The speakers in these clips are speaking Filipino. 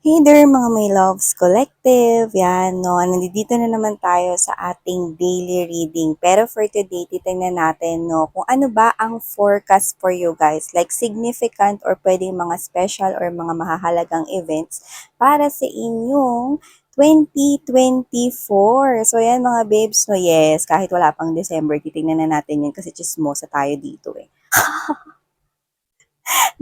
Hey there mga my loves collective, yan no, nandito na naman tayo sa ating daily reading. Pero for today, titingnan natin no, kung ano ba ang forecast for you guys, like significant or pwedeng mga special or mga mahahalagang events para sa inyong 2024. So yan mga babes, no, yes, kahit wala pang December, titingnan na natin yan kasi chismosa tayo dito eh.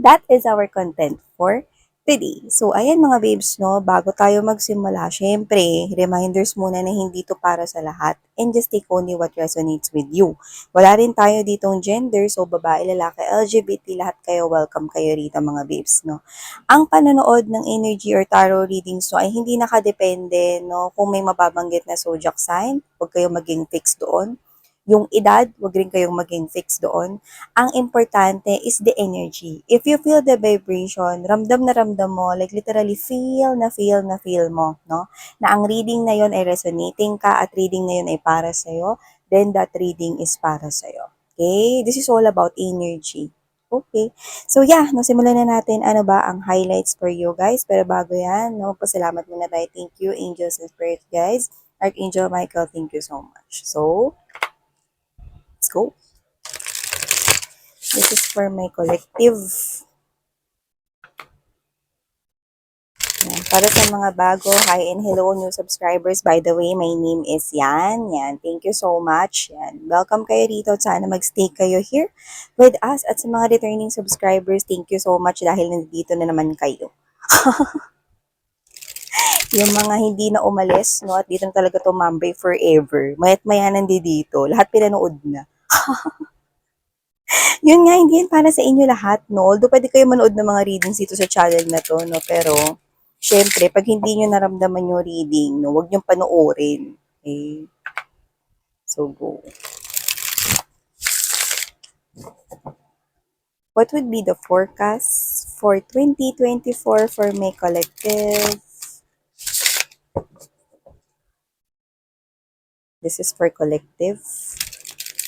That is our content for today. So, ayan mga babes, no, bago tayo magsimula, syempre, reminders muna na hindi to para sa lahat and just take only what resonates with you. Wala rin tayo ditong gender, so babae, lalaki, LGBT, lahat kayo, welcome kayo rito mga babes, no. Ang panonood ng energy or tarot readings, no, ay hindi nakadepende, no, kung may mababanggit na zodiac sign, huwag kayong maging fixed doon. Yung edad, wag rin kayong maging fixed doon. Ang importante is the energy. If you feel the vibration, ramdam na ramdam mo, like literally feel na feel mo, no? Na ang reading na yon ay resonating ka at reading na yon ay para sa'yo, then that reading is para sa'yo. Okay? This is all about energy. Okay. So yeah, no, simulan na natin ano ba ang highlights for you guys. Pero bago yan, no, pasalamat muna tayo. Thank you, angels and spirits guys. Archangel Michael, thank you so much. So, let's go. This is for my collective. Yan. Para sa mga bago, hi and hello new subscribers. By the way, my name is Yan. Yan. Thank you so much. Yan. Welcome kayo dito. Sana magstay kayo here with us. At sa mga returning subscribers, thank you so much dahil nandito na naman kayo. Yung mga hindi na umalis, no, at dito na talaga tumambay forever. Mayat maya nandito. Lahat pinanood na. Yun nga, hindi yan para sa inyo lahat, no? Although pwede kayo manood ng mga readings dito sa channel na to, no? Pero, syempre, pag hindi nyo naramdaman yung reading, no, huwag nyo panoorin. Okay? So, go. What would be the forecast for 2024 for my collective? This is for collective.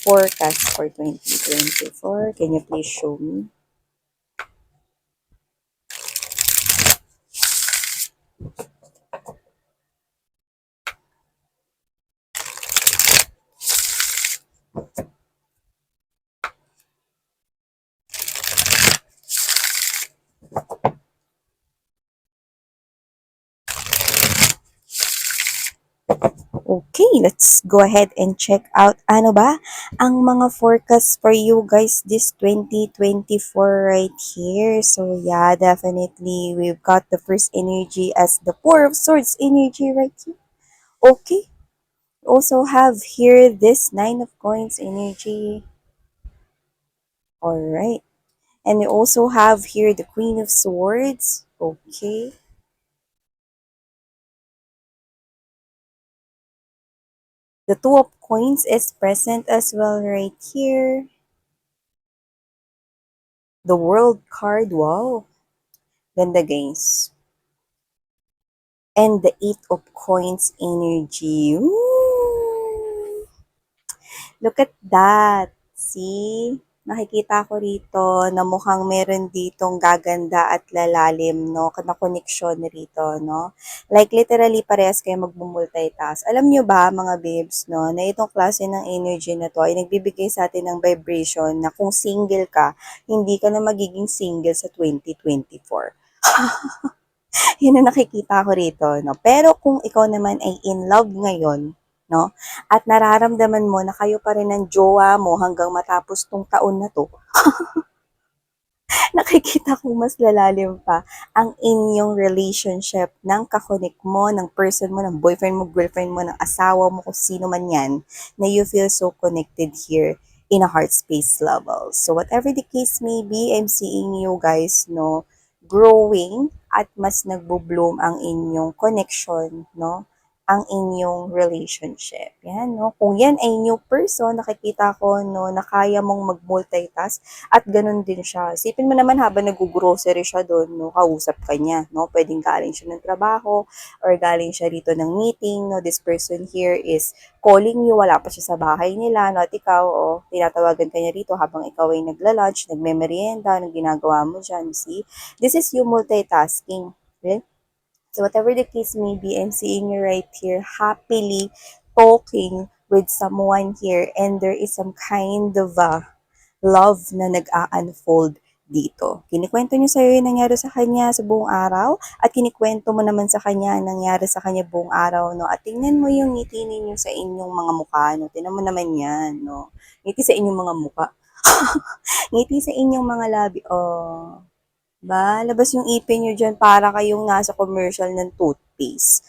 Forecast for 2024. Can you please show me? Okay, let's go ahead and check out ano ba ang mga forecast for you guys this 2024 right here. So yeah, definitely we've got the first energy as the Four of Swords energy right here. Okay, also have here this Nine of Coins energy. All right, and we also have here the Queen of Swords. Okay. The Two of Coins is present as well right here. The World card, wow. Ganda guys. And the Eight of Coins energy. Ooh! Look at that. See? Nakikita ko rito na mukhang meron ditong gaganda at lalalim, no? Na koneksyon rito, no? Like, literally, parehas kayo mag-multitask. Alam nyo ba, mga babes, no? Na itong klase ng energy na to ay nagbibigay sa atin ng vibration na kung single ka, hindi ka na magiging single sa 2024. Yun ang nakikita ko rito, no? Pero kung ikaw naman ay in love ngayon, no? At nararamdaman mo na kayo pa rin ng jowa mo hanggang matapos tong taon na to, nakikita ko mas lalalim pa ang inyong relationship ng kakonek mo, ng person mo, ng boyfriend mo, girlfriend mo, ng asawa mo, kung sino man yan, na you feel so connected here in a heart space level. So whatever the case may be, I'm seeing you guys, no, growing at mas nagbo-bloom ang inyong connection, no, ang inyong relationship. Yan, no? Kung yan ay new person, nakikita ko, no, na kaya mong mag-multitask at ganun din siya. Isipin mo naman habang nag-grocery siya doon, no, kausap ka niya, no? Pwedeng galing siya ng trabaho or galing siya rito ng meeting, no? This person here is calling you, wala pa siya sa bahay nila, no? At ikaw, oh, tinatawagan ka niya rito habang ikaw ay nagla-lunch, nagme-merienda, anong ginagawa mo dyan, see? This is you multitasking, okay? So whatever the case may be, I'm seeing you right here happily talking with someone here, and there is some kind of love na nag-a-unfold dito. Kinikwento niyo sa'yo yung nangyari sa kanya sa buong araw, at kinikwento mo naman sa kanya ang nangyari sa kanya buong araw, no? At tingnan mo yung ngiti ninyo sa inyong mga mukha, no? Tingnan mo naman yan, no? Ngiti sa inyong mga mukha. Ngiti sa inyong mga labi. Oh, ba, labas yung ipin nyo dyan para kayong nasa commercial ng toothpaste.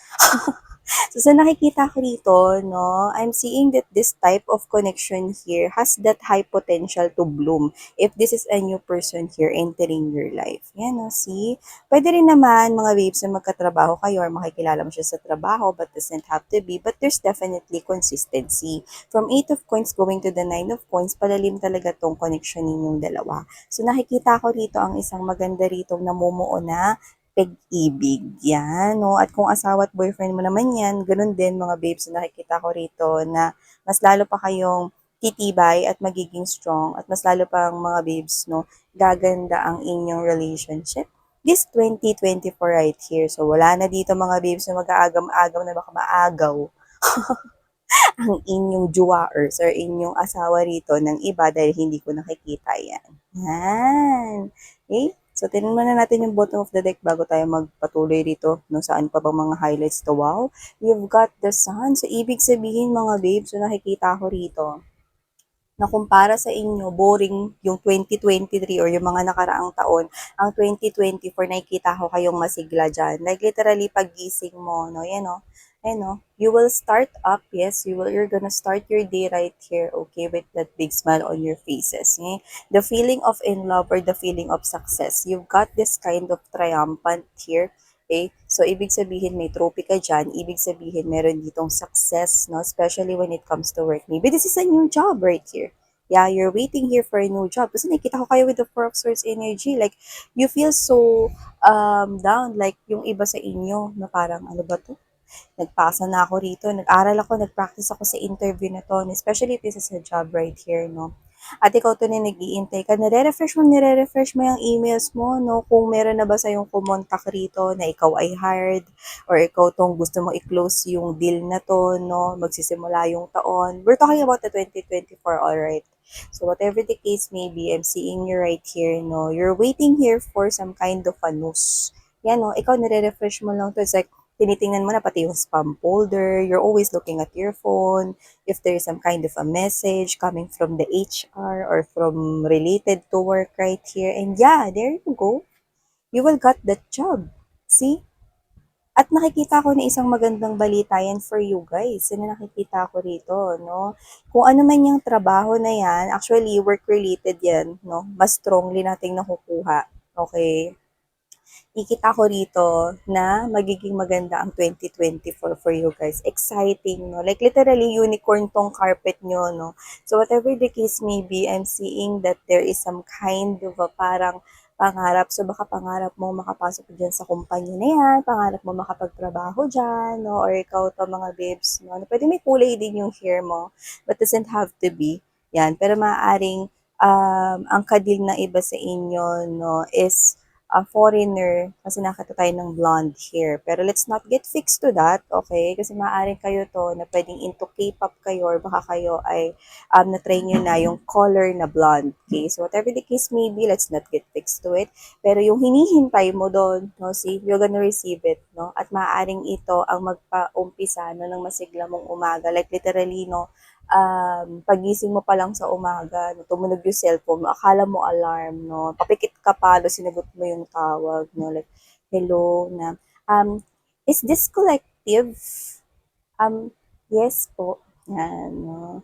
So, sa nakikita ko rito, no, I'm seeing that this type of connection here has that high potential to bloom if this is a new person here entering your life. Yan, no, see? Pwede rin naman, mga babes, na magkatrabaho kayo or makikilala mo siya sa trabaho, but doesn't have to be. But there's definitely consistency. From 8 of coins going to the 9 of coins, palalim talaga tong connection ninyong dalawa. So, nakikita ko rito ang isang maganda rito namumuo na pag-ibig. Yan, no? At kung asawa at boyfriend mo naman yan, ganun din mga babes na nakikita ko rito na mas lalo pa kayong titibay at magiging strong at mas lalo pa ang mga babes, no, gaganda ang inyong relationship. This 2024 right here. So, wala na dito mga babes na mag-aagam-agam na baka maagaw ang inyong jowaers or inyong asawa rito ng iba dahil hindi ko nakikita yan. Yan. Okay? So, tingnan muna natin yung bottom of the deck bago tayo magpatuloy rito. No, saan pa bang mga highlights to? Wow, you've got the sun. So, ibig sabihin mga babes, so nakikita ko rito na kumpara sa inyo, boring yung 2023 or yung mga nakaraang taon, ang 2024, nakikita ko kayong masigla dyan. Like, literally, paggising mo, no, yan, no, ayan, no, you will start up, yes, you're gonna start your day right here, okay, with that big smile on your faces, okay? The feeling of in love or the feeling of success, you've got this kind of triumphant here. Okay? So, ibig sabihin may trophy ka dyan. Ibig sabihin meron ditong success, no? Especially when it comes to work. Maybe this is a new job right here. Yeah, you're waiting here for a new job. Kasi nakikita ko kayo with the Four of Swords energy. Like, you feel so down. Like, yung iba sa inyo na parang, ano ba to? Nagpasa na ako rito, nag-aral ako, nag-practice ako sa interview na to, especially if this is a job right here, no? At ikaw to na nag-iintay ka, nire-refresh mo yung emails mo, no? Kung meron na ba sa yung kumontak rito na ikaw ay hired, or ikaw tong gusto mo i-close yung deal na to, no? Magsisimula yung taon. We're talking about the 2024, alright? So whatever the case may be, I'm seeing you right here, no? You're waiting here for some kind of a news. Yan, no? Ikaw, nire-refresh mo lang to. It's like, tinitingnan mo na pati yung spam folder, you're always looking at your phone, if there's some kind of a message coming from the HR or from related to work right here. And yeah, there you go. You will got that job. See? At nakikita ko na isang magandang balita yan for you guys. Yan na nakikita ko rito, no? Kung ano man yung trabaho na yan, actually work-related yan, no? Mas strongly nating nakukuha. Okay? Ikita ko rito na magiging maganda ang 2024 for you guys. Exciting, no? Like, literally, unicorn tong carpet nyo, no? So, whatever the case may be, I'm seeing that there is some kind of a parang pangarap. So, baka pangarap mo makapasok dyan sa kumpanya na yan, pangarap mo makapagtrabaho dyan, no? Or ikaw to, mga babes, no? Pwede may kulay din yung hair mo, but doesn't have to be. Yan. Pero maaaring ang kadil na iba sa inyo, no, is a foreigner kasi nakita tayo ng blonde hair. Pero let's not get fixed to that, okay? Kasi maaaring kayo to na pwedeng into K-pop kayo or baka kayo ay na-try nyo na yung color na blonde, okay? So whatever the case may be, let's not get fixed to it. Pero yung hinihintay mo doon, no, see, you're gonna receive it, no? At maaaring ito ang magpa-umpisa no, ng masigla mong umaga. Like literally, no, pagising mo pa lang sa umaga, no, tumunog yung cellphone mo, akala mo alarm, no, papikit ka pa, no, sinagot mo yung tawag, no, like, hello, na, is this collective? Yes po, yan, no.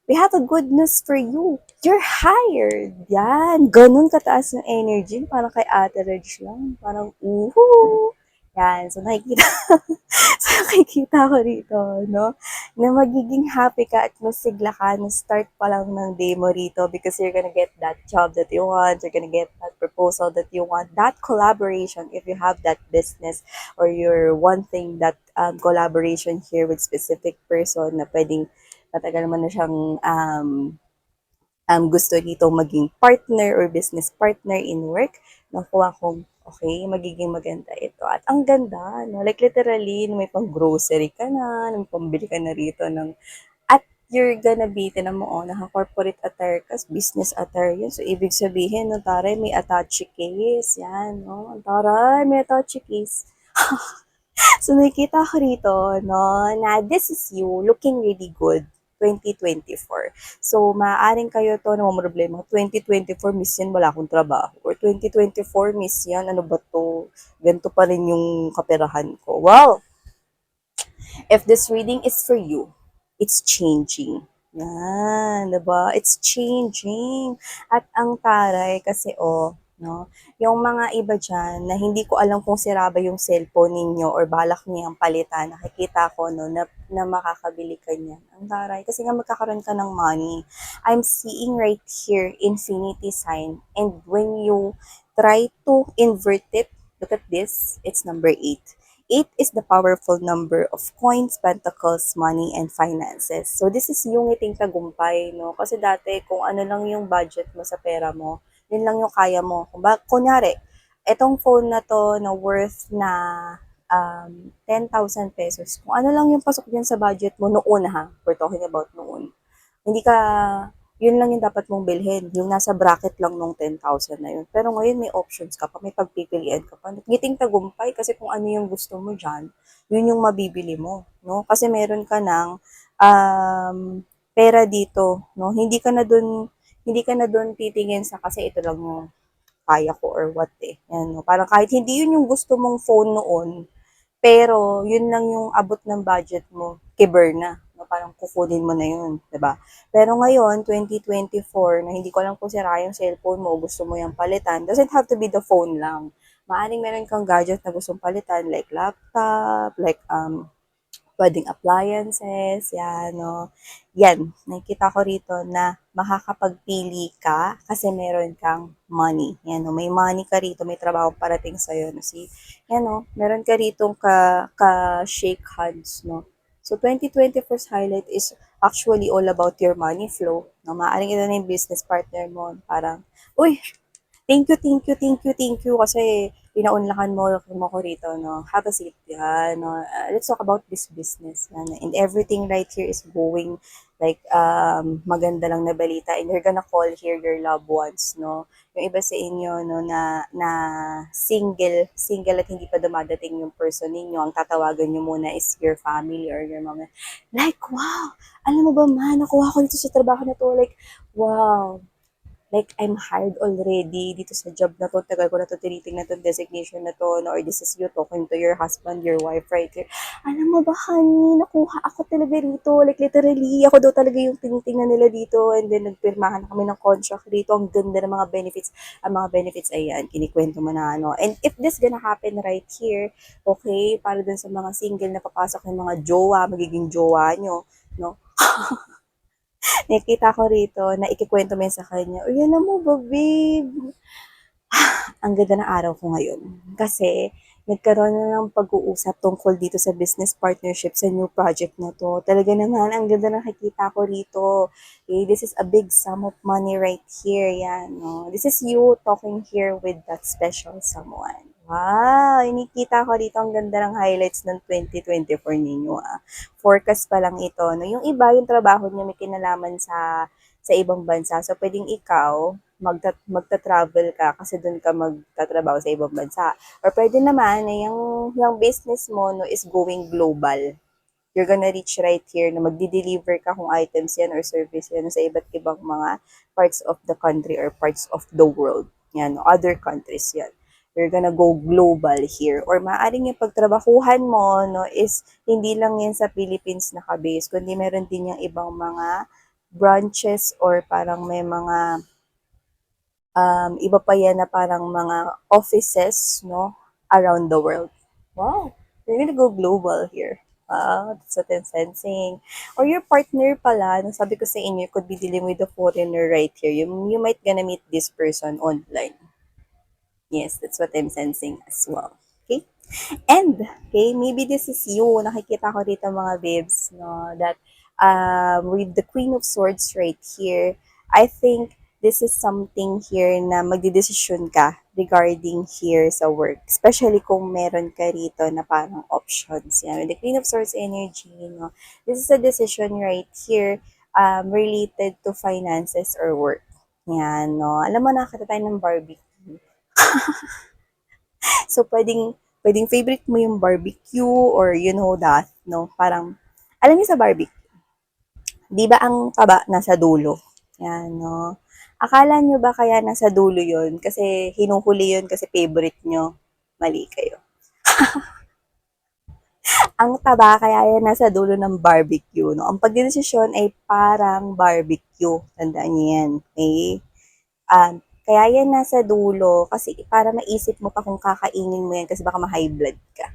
We have a good news for you. You're hired. Yan. Ganun kataas yung energy. Parang kay Ate Reg lang. Parang, uhu. Yan. So, nakikita, so, nakikita ko rito, no? Na magiging happy ka at masigla ka na start pa lang ng demo rito because you're gonna get that job that you want. You're gonna get that proposal that you want. That collaboration, if you have that business or you're wanting that collaboration here with specific person na pwedeng matagal naman na siyang gusto dito maging partner or business partner in work, nakuha kong Okay, magiging maganda ito. At ang ganda, no? Like literally, no, may pang grocery ka na, may pambili ka na rito ng at you're gonna be, tinan mo, oh, naka-corporate attire ka, business attire yun. So, ibig sabihin, no, taray, may attache case. Yan, no? Taray, may attache case. So, nakikita ko rito, no, na this is you looking really good. 2024. So, maaaring kayo to na problema. 2024, miss yan, wala akong trabaho. Or 2024, miss yan, ano ba to? Ganito pa rin yung kaperahan ko. Wow! If this reading is for you, it's changing. Yan, diba? It's changing. At ang taray kasi, oh, no? Yung mga iba dyan na hindi ko alam kung sira ba yung cellphone ninyo or balak niyang palitan, nakikita ko, no, na makakabili ka niyan. Ang taray. Kasi nga magkakaroon ka ng money. I'm seeing right here, infinity sign. And when you try to invert it, look at this, it's number 8. 8 is the powerful number of coins, pentacles, money, and finances. So, this is yung ngiting tagumpay, no? Kasi dati, kung ano lang yung budget mo sa pera mo, yun lang yung kaya mo. Kunyari, etong phone na to na worth na 10,000 pesos, kung ano lang yung pasok dyan sa budget mo noon ha, we're talking about noon, hindi ka, yun lang yung dapat mong bilhin. Yung nasa bracket lang nung 10,000 na yun. Pero ngayon may options ka pa, may pagpipilian ka pa. Ngiting tagumpay kasi kung ano yung gusto mo dyan, yun yung mabibili mo. No? Kasi meron ka ng um, pera dito. No? Hindi ka na dun titingin sa kasi ito lang yung kaya ko or what eh. Yan, no? Parang kahit hindi yun yung gusto mong phone noon, pero, yun lang yung abot ng budget mo, kiber na. No? Parang kukunin mo na yun, 'di ba? Pero ngayon, 2024, na hindi ko alam kung sira yung cellphone mo, gusto mo yung palitan, doesn't have to be the phone lang. Maaring meron kang gadget na gustong palitan, like laptop, like pwedeng appliances, yan, no. Yan, nakikita ko rito na makakapagpili ka kasi meron kang money. Yan, no. May money ka rito, may trabaho parating sa'yo. No? Yan, no. Meron ka rito ka-shake hands, no. So, 2024's highlight is actually all about your money flow. No? Maaaring ito na yung business partner mo. Parang, uy, thank you kasi pinaunlakan mo ko rito, no? Have a seat, yan, no? Let's talk about this business, yan. And everything right here is going like maganda lang na balita and you're gonna call here your loved ones, no? Yung iba sa inyo, no, na single at hindi pa dumadating yung person ninyo, ang tatawagan nyo muna is your family or your mama. Like, wow! Alam mo ba, man, nakuha ko dito sa trabaho na to. Like, wow! Like, I'm hired already dito sa job na to. Tagal ko na to tinitingnan tong designation na to. No? Or this is you talking to your husband, your wife right here. Alam mo ba, honey, nakuha ako talaga rito. Like, literally, ako daw talaga yung tinitingnan nila dito. And then, nagpirmahan na kami ng contract rito. Ang ganda ng mga benefits. Ang mga benefits, ayan, kinikwento mo na, ano. And if this gonna happen right here, okay, para dun sa mga single na papasok ng mga jowa, magiging jowa nyo, no? Nakita ko rito na ikikwento mo yun sa kanya, "Uy, alam mo ba, babe, ang ganda ng araw ko ngayon." Kasi nagkaroon na ng pag-uusap tungkol dito sa business partnership sa new project na to. Talaga naman, ang ganda ng nakikita ko rito. Okay, this is a big sum of money right here. Yan, no? This is you talking here with that special someone. Wow, inikita ko dito ang ganda ng highlights ng 2024 ninyo. Ah. Forecast pa lang ito. No? Yung iba, yung trabaho niya may kinalaman sa ibang bansa. So, pwedeng ikaw, magta-travel ka kasi doon ka magtatrabaho sa ibang bansa. Or pwede naman na yung business mo no, is going global. You're gonna reach right here na magdi-deliver ka kung items yan or service yan sa iba't ibang mga parts of the country or parts of the world. Yan, other countries yan. You're gonna go global here. Or maaaring yung pagtrabahuhan mo no, is hindi lang yan sa Philippines nakabase, kundi meron din yung ibang mga branches or parang may mga iba pa yan na parang mga offices, no, around the world. Wow, you're gonna go global here. Wow, that's what I'm sensing. Or your partner pala, no, sabi ko sa inyo, you could be dealing with a foreigner right here. You might gonna meet this person online. Yes, that's what I'm sensing as well. Okay? And, okay, maybe this is you. Nakikita ko dito mga babes, no, that with the Queen of Swords right here, I think this is something here na magdidesisyon ka regarding here sa work. Especially kung meron ka rito na parang options. Yan. With the Queen of Swords energy, no? This is a decision right here related to finances or work. Yan, no? Alam mo, nakakita tayo ng barbecue. So, pwedeng favorite mo yung barbecue or you know that, no? Parang, alam niyo sa barbecue, di ba ang taba nasa dulo? Yan, no? Akala nyo ba kaya nasa dulo yon kasi hinuhuli yon kasi favorite nyo? Mali kayo. Ang taba kaya yan nasa dulo ng barbecue, no? Ang pagdedesisyon ay parang barbecue. Tandaan niyo yan, okay? Kaya yan nasa dulo kasi para maisip mo pa kung kakainin mo yan kasi baka ma-high blood ka.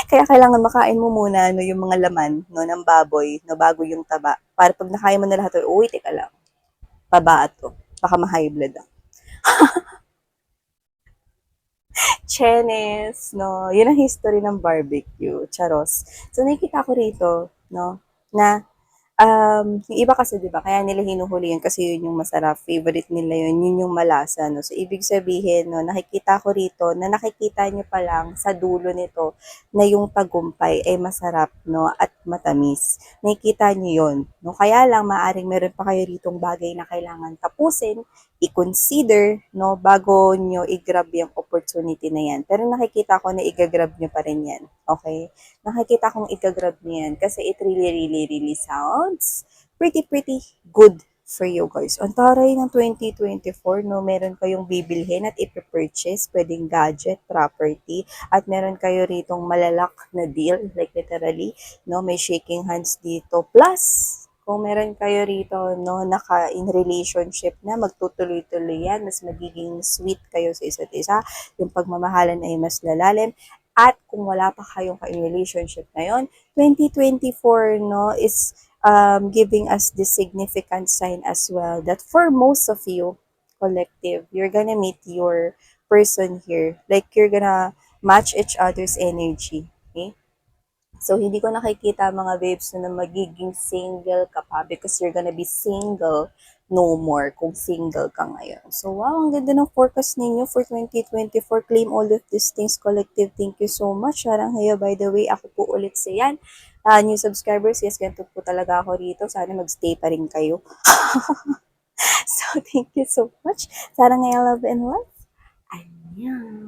Kaya kailangan makain mo muna no, yung mga laman no, ng baboy no, bago yung taba. Para pag nakain mo na lahat, uy, teka lang, taba to. Baka ma-high blood ako. Chenes, no? Yun ang history ng barbecue. Charos. So, nakikita ko rito, no? Na yung iba kasi 'di ba, kaya nila hinuhuli yun kasi yun yung masarap, favorite nila yun, yun yung malasa 'no. So ibig sabihin 'no, nakikita ko rito na nakikita niyo pa lang sa dulo nito na yung tagumpay ay masarap 'no at matamis. Nakikita niyo yun 'no. Kaya lang maaring meron pa kayo ritong bagay na kailangan tapusin, i-consider 'no bago niyo i-grab yung opportunity na yan. Pero nakikita ko na i-grab niyo pa rin yan. Okay? Nakikita kong i-grab niyo yan kasi it really sounds pretty good for you guys. Ang taray ng 2024, no, meron kayong bibilhin at ipipurchase, pwedeng gadget, property, at meron kayo ritong malalak na deal, like literally, no, may shaking hands dito. Plus, kung meron kayo rito, no, naka in relationship na, magtutuloy-tuloy yan, mas magiging sweet kayo sa isa't isa, yung pagmamahalan ay mas lalalim, at kung wala pa kayong ka-relationship ngayon, 2024 no is giving us this significant sign as well that for most of you collective, you're gonna meet your person here. Like you're gonna match each other's energy. Okay? So, hindi ko nakikita mga babes na magiging single ka pa because you're gonna be single no more kung single ka ngayon. So, wow, ang ganda ng forecast ninyo for 2024. Claim all of these things, collective. Thank you so much. Sarang hayo, by the way, ako po ulit si Yan. New subscribers, yes, ganito po talaga ako rito. Sana magstay pa rin kayo. So, thank you so much. Sarang hayo, love and life. Annyeong.